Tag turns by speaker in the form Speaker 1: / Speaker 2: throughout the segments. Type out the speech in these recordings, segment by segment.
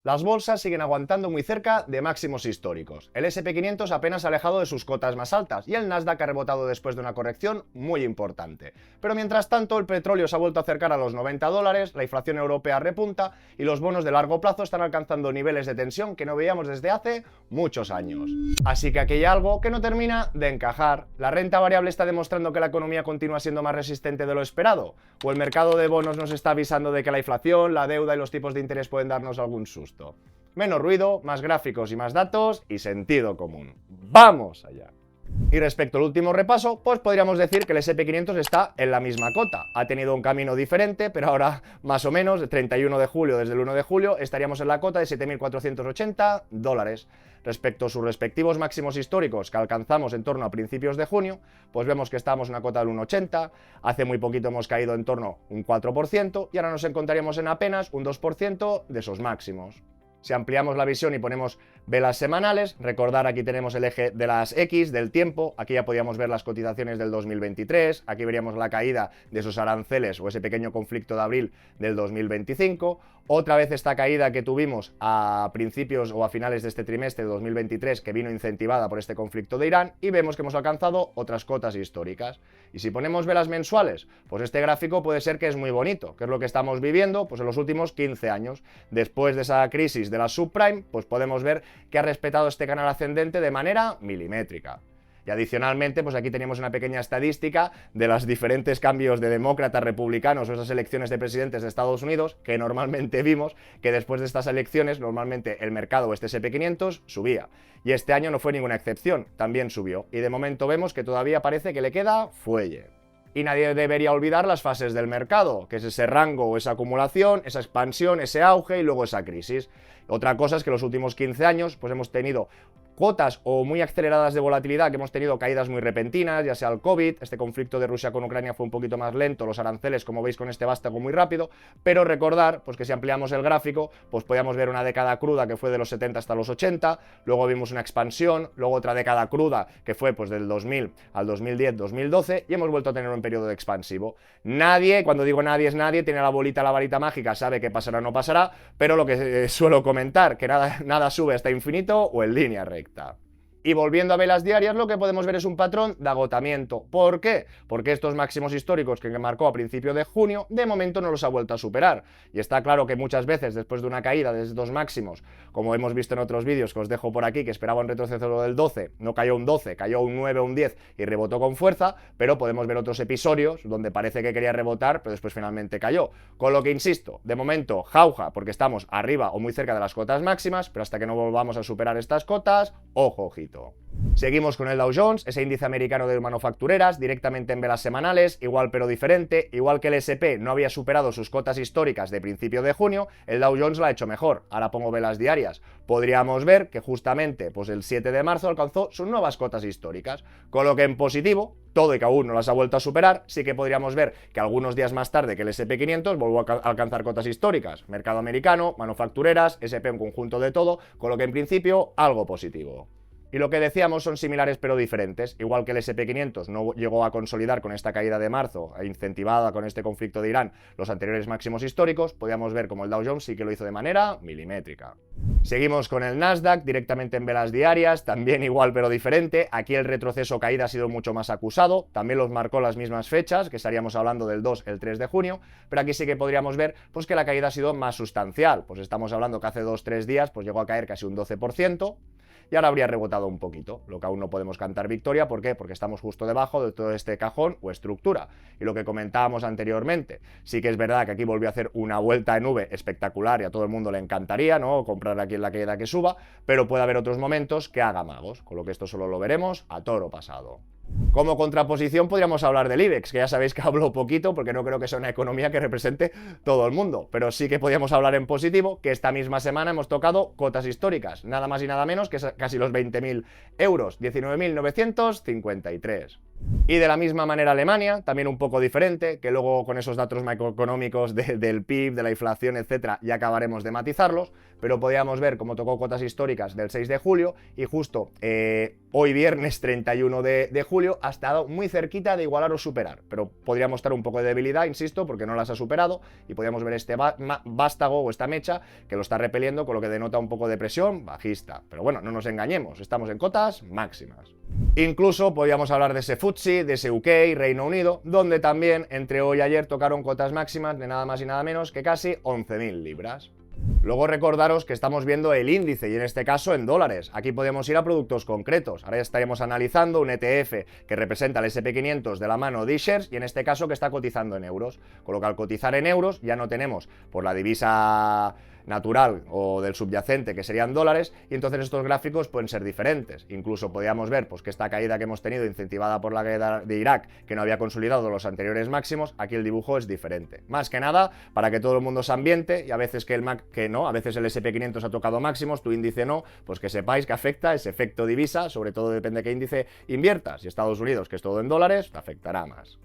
Speaker 1: Las bolsas siguen aguantando muy cerca de máximos históricos. El SP500 apenas ha alejado de sus cotas más altas y el Nasdaq ha rebotado después de una corrección muy importante. Pero mientras tanto, el petróleo se ha vuelto a acercar a los $90, la inflación europea repunta y los bonos de largo plazo están alcanzando niveles de tensión que no veíamos desde hace muchos años. Así que aquí hay algo que no termina de encajar. ¿La renta variable está demostrando que la economía continúa siendo más resistente de lo esperado? ¿O el mercado de bonos nos está avisando de que la inflación, la deuda y los tipos de interés pueden darnos algún susto? Menos ruido, más gráficos y más datos y sentido común. ¡Vamos allá! Y respecto al último repaso, pues podríamos decir que el SP500 está en la misma cota. Ha tenido un camino diferente, pero ahora más o menos, el 31 de julio, desde el 1 de julio, estaríamos en la cota de $7.480. Respecto a sus respectivos máximos históricos que alcanzamos en torno a principios de junio, pues vemos que estábamos en una cota del 1,80, hace muy poquito hemos caído en torno a un 4% y ahora nos encontraríamos en apenas un 2% de esos máximos. Si ampliamos la visión y ponemos velas semanales, recordar aquí tenemos el eje de las X, del tiempo, aquí ya podíamos ver las cotizaciones del 2023, aquí veríamos la caída de esos aranceles o ese pequeño conflicto de abril del 2025, otra vez esta caída que tuvimos a principios o a finales de este trimestre de 2023 que vino incentivada por este conflicto de Irán y vemos que hemos alcanzado otras cotas históricas. Y si ponemos velas mensuales, pues este gráfico puede ser que es muy bonito, que es lo que estamos viviendo pues en los últimos 15 años. Después de esa crisis de la subprime, pues podemos ver que ha respetado este canal ascendente de manera milimétrica. Y adicionalmente, pues aquí tenemos una pequeña estadística de los diferentes cambios de demócratas, republicanos o esas elecciones de presidentes de Estados Unidos, que normalmente vimos que después de estas elecciones, normalmente el mercado, este SP500, subía. Y este año no fue ninguna excepción, también subió. Y de momento vemos que todavía parece que le queda fuelle. Y nadie debería olvidar las fases del mercado, que es ese rango o esa acumulación, esa expansión, ese auge y luego esa crisis. Otra cosa es que los últimos 15 años pues hemos tenido cuotas o muy aceleradas de volatilidad, que hemos tenido caídas muy repentinas, ya sea el COVID, este conflicto de Rusia con Ucrania fue un poquito más lento, los aranceles, como veis con este vástago, muy rápido, pero recordar pues que si ampliamos el gráfico, pues podíamos ver una década cruda que fue de los 70 hasta los 80, luego vimos una expansión, luego otra década cruda que fue pues del 2000 al 2010, 2012 y hemos vuelto a tener un periodo expansivo. Nadie, cuando digo nadie es nadie, tiene la bolita, la varita mágica, sabe qué pasará o no pasará, pero lo que suelo comentar, que nada sube hasta infinito o en línea recta. Y volviendo a velas diarias, lo que podemos ver es un patrón de agotamiento. ¿Por qué? Porque estos máximos históricos que marcó a principios de junio, de momento no los ha vuelto a superar. Y está claro que muchas veces, después de una caída de estos máximos, como hemos visto en otros vídeos que os dejo por aquí, que esperaba un retroceso del 12, no cayó un 12, cayó un 9 o un 10 y rebotó con fuerza, pero podemos ver otros episodios donde parece que quería rebotar, pero después finalmente cayó. Con lo que insisto, de momento, jauja, porque estamos arriba o muy cerca de las cotas máximas, pero hasta que no volvamos a superar estas cotas, ojo, ojito. Seguimos con el Dow Jones, ese índice americano de manufactureras, directamente en velas semanales, igual pero diferente, igual que el S&P no había superado sus cotas históricas de principio de junio, el Dow Jones lo ha hecho mejor. Ahora pongo velas diarias. Podríamos ver que justamente pues el 7 de marzo alcanzó sus nuevas cotas históricas, con lo que en positivo, todo y que aún no las ha vuelto a superar, sí que podríamos ver que algunos días más tarde que el SP500 volvió a alcanzar cotas históricas. Mercado americano, manufactureras, S&P un conjunto de todo, con lo que en principio algo positivo. Y lo que decíamos son similares pero diferentes. Igual que el SP500 no llegó a consolidar con esta caída de marzo, incentivada con este conflicto de Irán, los anteriores máximos históricos, podíamos ver como el Dow Jones sí que lo hizo de manera milimétrica. Seguimos con el Nasdaq, directamente en velas diarias, también igual pero diferente. Aquí el retroceso caída ha sido mucho más acusado, también los marcó las mismas fechas, que estaríamos hablando del 2, el 3 de junio, pero aquí sí que podríamos ver pues que la caída ha sido más sustancial. Pues estamos hablando que hace 2-3 días pues llegó a caer casi un 12%, y ahora habría rebotado un poquito, lo que aún no podemos cantar victoria. ¿Por qué? Porque estamos justo debajo de todo este cajón o estructura. Y lo que comentábamos anteriormente, sí que es verdad que aquí volvió a hacer una vuelta en V espectacular y a todo el mundo le encantaría, ¿no?, comprar aquí en la caída que suba, pero puede haber otros momentos que haga magos, con lo que esto solo lo veremos a toro pasado. Como contraposición podríamos hablar del IBEX, que ya sabéis que hablo poquito porque no creo que sea una economía que represente todo el mundo, pero sí que podríamos hablar en positivo, que esta misma semana hemos tocado cotas históricas, nada más y nada menos que casi los 20.000 euros, 19.953. Y de la misma manera Alemania, también un poco diferente, que luego con esos datos macroeconómicos del PIB, de la inflación, etcétera, ya acabaremos de matizarlos, pero podíamos ver cómo tocó cotas históricas del 6 de julio y justo hoy viernes 31 de julio ha estado muy cerquita de igualar o superar, pero podría mostrar un poco de debilidad, insisto, porque no las ha superado y podríamos ver este vástago o esta mecha que lo está repeliendo, con lo que denota un poco de presión bajista. Pero bueno, no nos engañemos, estamos en cotas máximas. Incluso podríamos hablar de ese FTSE, de ese UK, Reino Unido, donde también entre hoy y ayer tocaron cotas máximas de nada más y nada menos que casi 11.000 libras. Luego recordaros que estamos viendo el índice y en este caso en dólares. Aquí podemos ir a productos concretos. Ahora estaríamos analizando un ETF que representa el SP500 de la mano de iShares y en este caso que está cotizando en euros. Con lo que al cotizar en euros ya no tenemos por la divisa natural o del subyacente, que serían dólares, y entonces estos gráficos pueden ser diferentes. Incluso podríamos ver pues que esta caída que hemos tenido incentivada por la guerra de Irak, que no había consolidado los anteriores máximos, aquí el dibujo es diferente. Más que nada para que todo el mundo se ambiente y a veces que a veces el SP500 ha tocado máximos, tu índice no, pues que sepáis que afecta ese efecto divisa, sobre todo depende de qué índice inviertas. Y Estados Unidos, que es todo en dólares, te afectará más.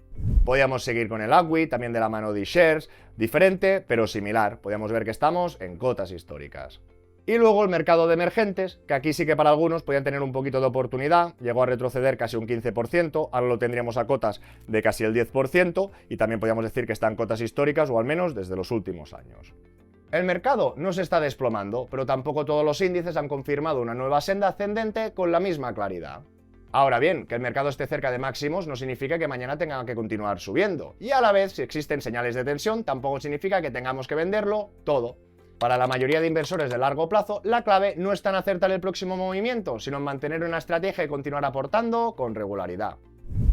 Speaker 1: Podríamos seguir con el ACWI, también de la mano de iShares, diferente pero similar. Podríamos ver que estamos en cotas históricas. Y luego el mercado de emergentes, que aquí sí que para algunos podían tener un poquito de oportunidad, llegó a retroceder casi un 15%, ahora lo tendríamos a cotas de casi el 10% y también podríamos decir que están en cotas históricas o al menos desde los últimos años. El mercado no se está desplomando, pero tampoco todos los índices han confirmado una nueva senda ascendente con la misma claridad. Ahora bien, que el mercado esté cerca de máximos no significa que mañana tenga que continuar subiendo. Y a la vez, si existen señales de tensión, tampoco significa que tengamos que venderlo todo. Para la mayoría de inversores de largo plazo, la clave no está en acertar el próximo movimiento, sino en mantener una estrategia y continuar aportando con regularidad.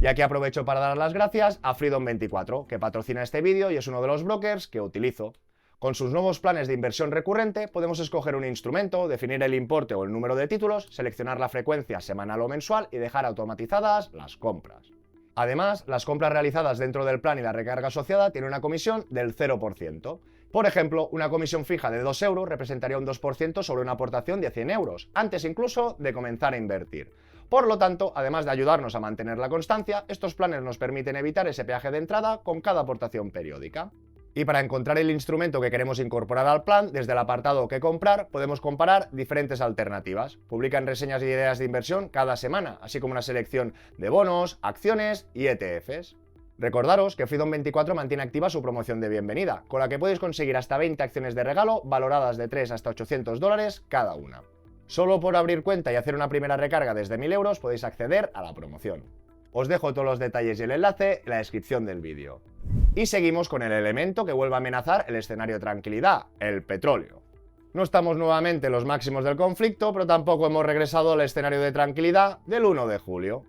Speaker 1: Y aquí aprovecho para dar las gracias a Freedom24, que patrocina este vídeo y es uno de los brokers que utilizo. Con sus nuevos planes de inversión recurrente podemos escoger un instrumento, definir el importe o el número de títulos, seleccionar la frecuencia semanal o mensual y dejar automatizadas las compras. Además, las compras realizadas dentro del plan y la recarga asociada tienen una comisión del 0%. Por ejemplo, una comisión fija de 2 euros representaría un 2% sobre una aportación de 100 euros, antes incluso de comenzar a invertir. Por lo tanto, además de ayudarnos a mantener la constancia, estos planes nos permiten evitar ese peaje de entrada con cada aportación periódica. Y para encontrar el instrumento que queremos incorporar al plan, desde el apartado "¿Qué comprar?", podemos comparar diferentes alternativas. Publican reseñas y ideas de inversión cada semana, así como una selección de bonos, acciones y ETFs. Recordaros que Freedom24 mantiene activa su promoción de bienvenida, con la que podéis conseguir hasta 20 acciones de regalo valoradas de 3 hasta 800 dólares cada una. Solo por abrir cuenta y hacer una primera recarga desde 1000 euros podéis acceder a la promoción. Os dejo todos los detalles y el enlace en la descripción del vídeo. Y seguimos con el elemento que vuelve a amenazar el escenario de tranquilidad, el petróleo. No estamos nuevamente en los máximos del conflicto, pero tampoco hemos regresado al escenario de tranquilidad del 1 de julio.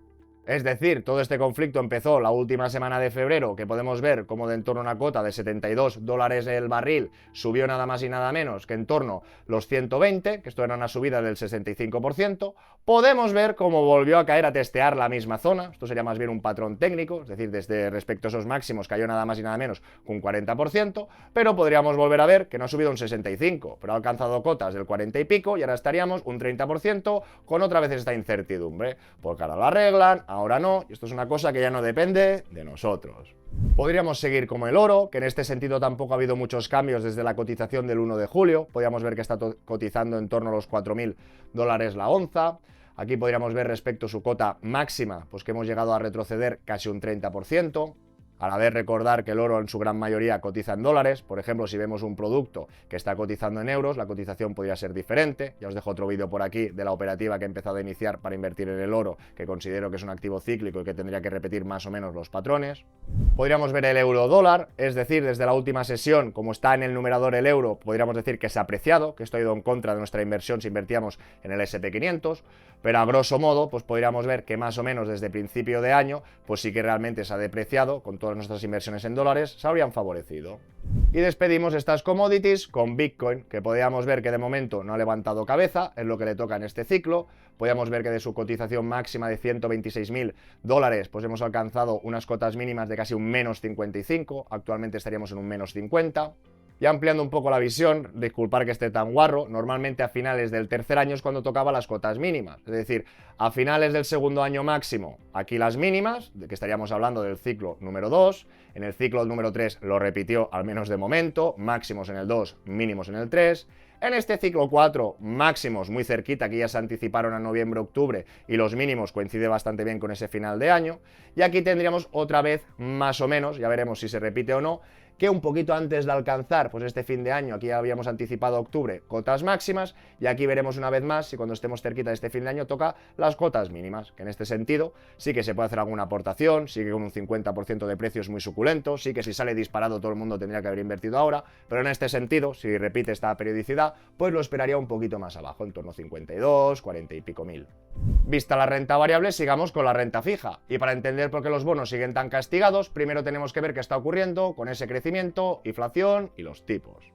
Speaker 1: Es decir, todo este conflicto empezó la última semana de febrero, que podemos ver como de en torno a una cota de 72 dólares el barril subió nada más y nada menos que en torno a los 120, que esto era una subida del 65%, podemos ver cómo volvió a caer a testear la misma zona. Esto sería más bien un patrón técnico, es decir, desde respecto a esos máximos cayó nada más y nada menos que un 40%, pero podríamos volver a ver que no ha subido un 65%, pero ha alcanzado cotas del 40 y pico y ahora estaríamos un 30% con otra vez esta incertidumbre, porque ahora lo arreglan, ahora no, y esto es una cosa que ya no depende de nosotros. Podríamos seguir como el oro, que en este sentido tampoco ha habido muchos cambios desde la cotización del 1 de julio. Podríamos ver que está cotizando en torno a los 4.000 dólares la onza. Aquí podríamos ver respecto a su cota máxima, pues que hemos llegado a retroceder casi un 30%. A la vez recordar que el oro en su gran mayoría cotiza en dólares. Por ejemplo, si vemos un producto que está cotizando en euros, la cotización podría ser diferente. Ya os dejo otro vídeo por aquí de la operativa que he empezado a iniciar para invertir en el oro, que considero que es un activo cíclico y que tendría que repetir más o menos los patrones. Podríamos ver el euro dólar, es decir, desde la última sesión, como está en el numerador el euro, podríamos decir que se ha apreciado, que esto ha ido en contra de nuestra inversión si invertíamos en el SP500, pero a grosso modo, pues podríamos ver que más o menos desde principio de año, pues sí que realmente se ha depreciado, con todas nuestras inversiones en dólares se habrían favorecido. Y despedimos estas commodities con Bitcoin, que podríamos ver que de momento no ha levantado cabeza, es lo que le toca en este ciclo. Podríamos ver que de su cotización máxima de 126.000 dólares, pues hemos alcanzado unas cotas mínimas de casi un menos 55, actualmente estaríamos en un menos 50. Y ampliando un poco la visión, disculpar que esté tan guarro, normalmente a finales del tercer año es cuando tocaba las cotas mínimas. Es decir, a finales del segundo año máximo, aquí las mínimas, de que estaríamos hablando del ciclo número 2. En el ciclo número 3 lo repitió, al menos de momento, máximos en el 2, mínimos en el 3. En este ciclo 4, máximos muy cerquita, que ya se anticiparon a noviembre-octubre, y los mínimos coincide bastante bien con ese final de año. Y aquí tendríamos otra vez, más o menos, ya veremos si se repite o no, que un poquito antes de alcanzar pues este fin de año, aquí ya habíamos anticipado octubre, cotas máximas, y aquí veremos una vez más si cuando estemos cerquita de este fin de año toca las cotas mínimas, que en este sentido sí que se puede hacer alguna aportación, sí que con un 50% de precios muy suculento, sí que si sale disparado todo el mundo tendría que haber invertido ahora, pero en este sentido, si repite esta periodicidad, pues lo esperaría un poquito más abajo, en torno a 52, 40 y pico mil. Vista la renta variable, sigamos con la renta fija, y para entender por qué los bonos siguen tan castigados, primero tenemos que ver qué está ocurriendo con ese crecimiento, inflación y los tipos.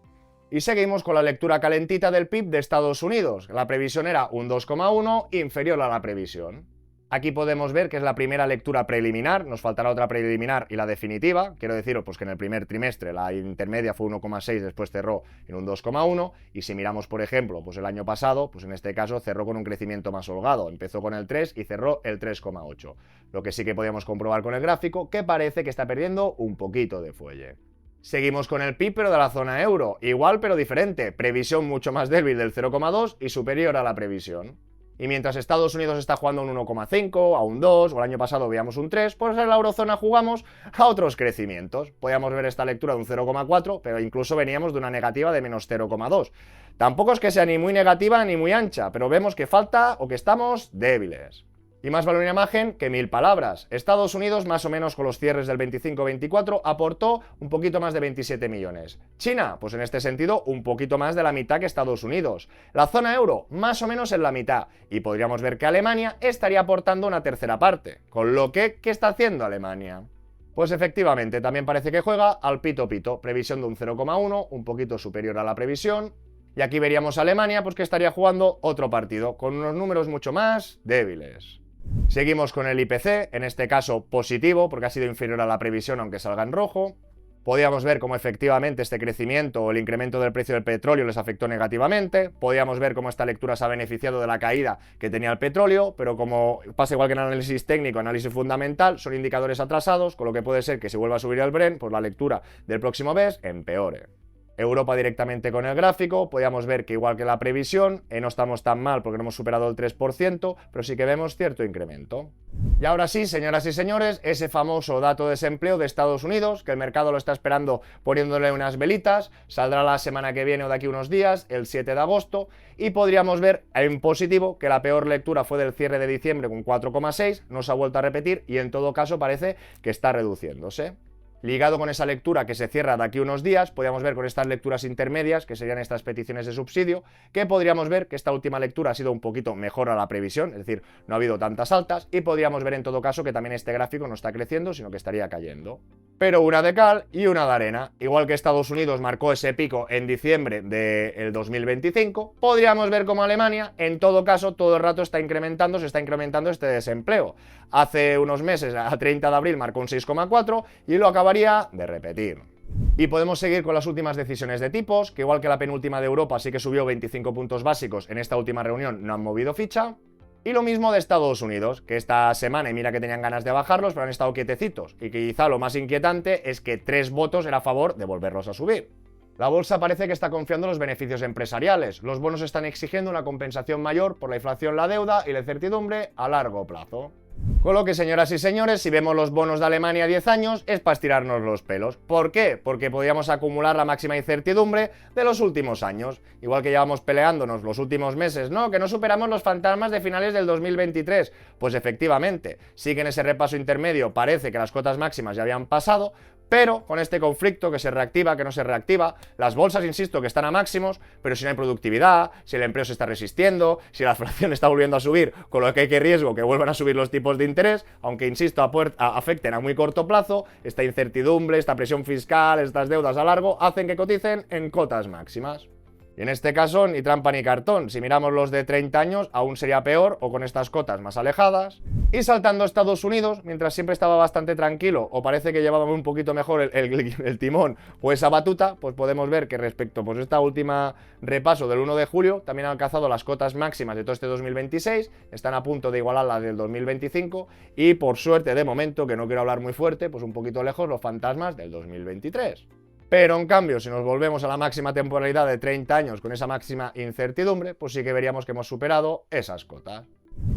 Speaker 1: Y seguimos con la lectura calentita del PIB de Estados Unidos. La previsión era un 2,1, inferior a la previsión. Aquí podemos ver que es la primera lectura preliminar, nos faltará otra preliminar y la definitiva. Quiero deciros pues, que en el primer trimestre la intermedia fue 1,6, después cerró en un 2,1, y si miramos, por ejemplo, pues el año pasado, pues en este caso cerró con un crecimiento más holgado, empezó con el 3 y cerró el 3,8. Lo que sí que podíamos comprobar con el gráfico, que parece que está perdiendo un poquito de fuelle. Seguimos con el PIB, pero de la zona euro, igual pero diferente, previsión mucho más débil del 0,2 y superior a la previsión. Y mientras Estados Unidos está jugando a un 1,5, a un 2, o el año pasado veíamos un 3, pues en la eurozona jugamos a otros crecimientos. Podíamos ver esta lectura de un 0,4, pero incluso veníamos de una negativa de menos 0,2. Tampoco es que sea ni muy negativa ni muy ancha, pero vemos que falta o que estamos débiles. Y más vale una imagen que 1000 palabras. Estados Unidos, más o menos con los cierres del 25-24, aportó un poquito más de 27 millones. China, pues en este sentido, un poquito más de la mitad que Estados Unidos. La zona euro, más o menos en la mitad. Y podríamos ver que Alemania estaría aportando una tercera parte. Con lo que, ¿qué está haciendo Alemania? Pues efectivamente, también parece que juega al pito pito. Previsión de un 0,1, un poquito superior a la previsión. Y aquí veríamos a Alemania, pues que estaría jugando otro partido, con unos números mucho más débiles. Seguimos con el IPC, en este caso positivo, porque ha sido inferior a la previsión aunque salga en rojo. Podíamos ver cómo efectivamente este crecimiento o el incremento del precio del petróleo les afectó negativamente. Podíamos ver cómo esta lectura se ha beneficiado de la caída que tenía el petróleo, pero como pasa igual que en análisis técnico, análisis fundamental, son indicadores atrasados, con lo que puede ser que si vuelva a subir el Brent, pues la lectura del próximo mes empeore. Europa directamente con el gráfico, podíamos ver que igual que la previsión, no estamos tan mal porque no hemos superado el 3%, pero sí que vemos cierto incremento. Y ahora sí, señoras y señores, ese famoso dato de desempleo de Estados Unidos, que el mercado lo está esperando poniéndole unas velitas, saldrá la semana que viene o de aquí unos días, el 7 de agosto, y podríamos ver en positivo que la peor lectura fue del cierre de diciembre con 4,6, no se ha vuelto a repetir y en todo caso parece que está reduciéndose. Ligado con esa lectura que se cierra de aquí unos días, podríamos ver con estas lecturas intermedias, que serían estas peticiones de subsidio, que podríamos ver que esta última lectura ha sido un poquito mejor a la previsión, es decir, no ha habido tantas altas, y podríamos ver en todo caso que también este gráfico no está creciendo, sino que estaría cayendo. Pero una de cal y una de arena. Igual que Estados Unidos marcó ese pico en diciembre del 2025, podríamos ver como Alemania, en todo caso, todo el rato se está incrementando este desempleo. Hace unos meses, a 30 de abril, marcó un 6,4 y lo acabaría de repetir. Y podemos seguir con las últimas decisiones de tipos, que igual que la penúltima de Europa sí que subió 25 puntos básicos, en esta última reunión no han movido ficha. Y lo mismo de Estados Unidos, que esta semana, y mira que tenían ganas de bajarlos, pero han estado quietecitos. Y que quizá lo más inquietante es que 3 votos era a favor de volverlos a subir. La bolsa parece que está confiando en los beneficios empresariales. Los bonos están exigiendo una compensación mayor por la inflación, la deuda y la incertidumbre a largo plazo. Con lo que, señoras y señores, si vemos los bonos de Alemania a 10 años, es para estirarnos los pelos. ¿Por qué? Porque podríamos acumular la máxima incertidumbre de los últimos años. Igual que llevamos peleándonos los últimos meses, ¿no? Que no superamos los fantasmas de finales del 2023. Pues efectivamente, sí que en ese repaso intermedio parece que las cotas máximas ya habían pasado, pero con este conflicto que se reactiva, que no se reactiva, las bolsas, insisto, que están a máximos, pero si no hay productividad, si el empleo se está resistiendo, si la inflación está volviendo a subir, con lo que hay que riesgo que vuelvan a subir los tipos de interés, aunque, insisto, afecten a muy corto plazo, esta incertidumbre, esta presión fiscal, estas deudas a largo, hacen que coticen en cotas máximas. Y Y en este caso, ni trampa ni cartón. Si miramos los de 30 años, aún sería peor o con estas cotas más alejadas. Y saltando a Estados Unidos, mientras siempre estaba bastante tranquilo o parece que llevaba un poquito mejor el timón o esa batuta, pues podemos ver que respecto pues esta última repaso del 1 de julio, también han alcanzado las cotas máximas de todo este 2026, están a punto de igualar las del 2025 y por suerte de momento, que no quiero hablar muy fuerte, pues un poquito lejos los fantasmas del 2023. Pero en cambio, si nos volvemos a la máxima temporalidad de 30 años con esa máxima incertidumbre, pues sí que veríamos que hemos superado esas cotas.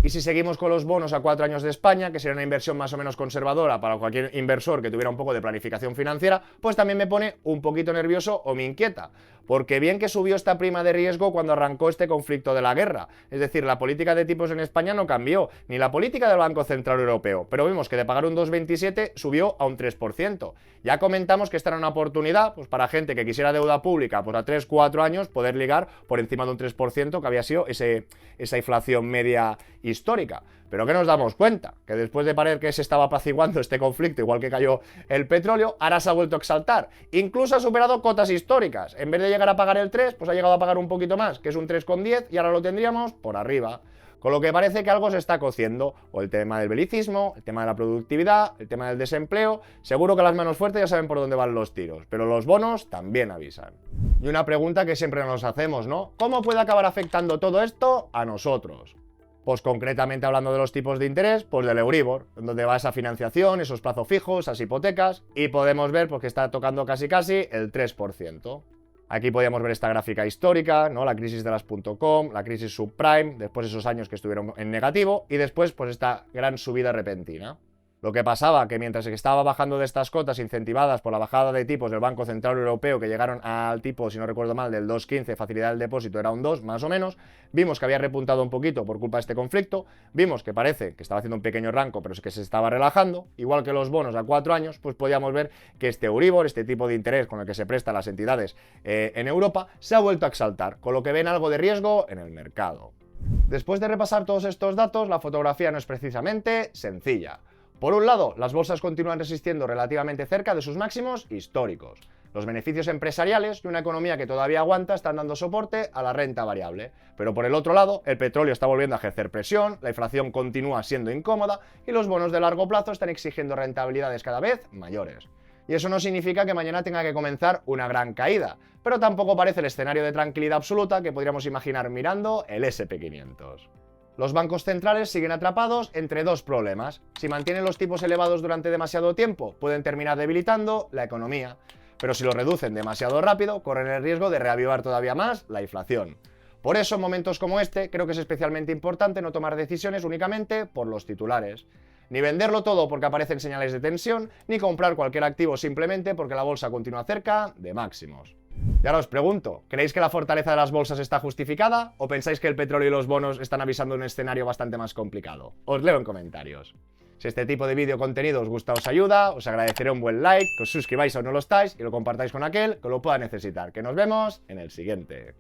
Speaker 1: Y si seguimos con los bonos a 4 años de España, que sería una inversión más o menos conservadora para cualquier inversor que tuviera un poco de planificación financiera, pues también me pone un poquito nervioso o me inquieta. Porque bien que subió esta prima de riesgo cuando arrancó este conflicto de la guerra. Es decir, la política de tipos en España no cambió, ni la política del Banco Central Europeo. Pero vimos que de pagar un 2,27 subió a un 3%. Ya comentamos que esta era una oportunidad pues para gente que quisiera deuda pública pues a 3-4 años poder ligar por encima de un 3% que había sido esa inflación media histórica. Pero ¿qué nos damos cuenta? Que después de parecer que se estaba apaciguando este conflicto, igual que cayó el petróleo, ahora se ha vuelto a exaltar. Incluso ha superado cotas históricas. En vez de llegar a pagar el 3, pues ha llegado a pagar un poquito más, que es un 3,10, y ahora lo tendríamos por arriba. Con lo que parece que algo se está cociendo, o el tema del belicismo, el tema de la productividad, el tema del desempleo. Seguro que las manos fuertes ya saben por dónde van los tiros, pero los bonos también avisan. Y una pregunta que siempre nos hacemos, ¿no? ¿Cómo puede acabar afectando todo esto a nosotros? Pues concretamente hablando de los tipos de interés, pues del Euribor, donde va esa financiación, esos plazos fijos, esas hipotecas, y podemos ver pues, que está tocando casi el 3%. Aquí podíamos ver esta gráfica histórica, ¿no? La crisis de las .com, la crisis subprime, después esos años que estuvieron en negativo, y después pues esta gran subida repentina. Lo que pasaba que mientras que estaba bajando de estas cotas incentivadas por la bajada de tipos del Banco Central Europeo, que llegaron al tipo, si no recuerdo mal, del 2,15, facilidad del depósito era un 2, más o menos, vimos que había repuntado un poquito por culpa de este conflicto, vimos que parece que estaba haciendo un pequeño rango, pero es que se estaba relajando, igual que los bonos a 4 años, pues podíamos ver que este Euribor, este tipo de interés con el que se prestan las entidades en Europa, se ha vuelto a exaltar, con lo que ven algo de riesgo en el mercado. Después de repasar todos estos datos, la fotografía no es precisamente sencilla. Por un lado, las bolsas continúan resistiendo relativamente cerca de sus máximos históricos. Los beneficios empresariales de una economía que todavía aguanta están dando soporte a la renta variable. Pero por el otro lado, el petróleo está volviendo a ejercer presión, la inflación continúa siendo incómoda y los bonos de largo plazo están exigiendo rentabilidades cada vez mayores. Y eso no significa que mañana tenga que comenzar una gran caída, pero tampoco parece el escenario de tranquilidad absoluta que podríamos imaginar mirando el S&P 500. Los bancos centrales siguen atrapados entre dos problemas. Si mantienen los tipos elevados durante demasiado tiempo, pueden terminar debilitando la economía. Pero si lo reducen demasiado rápido, corren el riesgo de reavivar todavía más la inflación. Por eso, en momentos como este, creo que es especialmente importante no tomar decisiones únicamente por los titulares. Ni venderlo todo porque aparecen señales de tensión, ni comprar cualquier activo simplemente porque la bolsa continúa cerca de máximos. Y ahora os pregunto, ¿creéis que la fortaleza de las bolsas está justificada o pensáis que el petróleo y los bonos están avisando de un escenario bastante más complicado? Os leo en comentarios. Si este tipo de vídeo contenido os gusta o os ayuda, os agradeceré un buen like, que os suscribáis o no lo estáis y lo compartáis con aquel que lo pueda necesitar. Que nos vemos en el siguiente.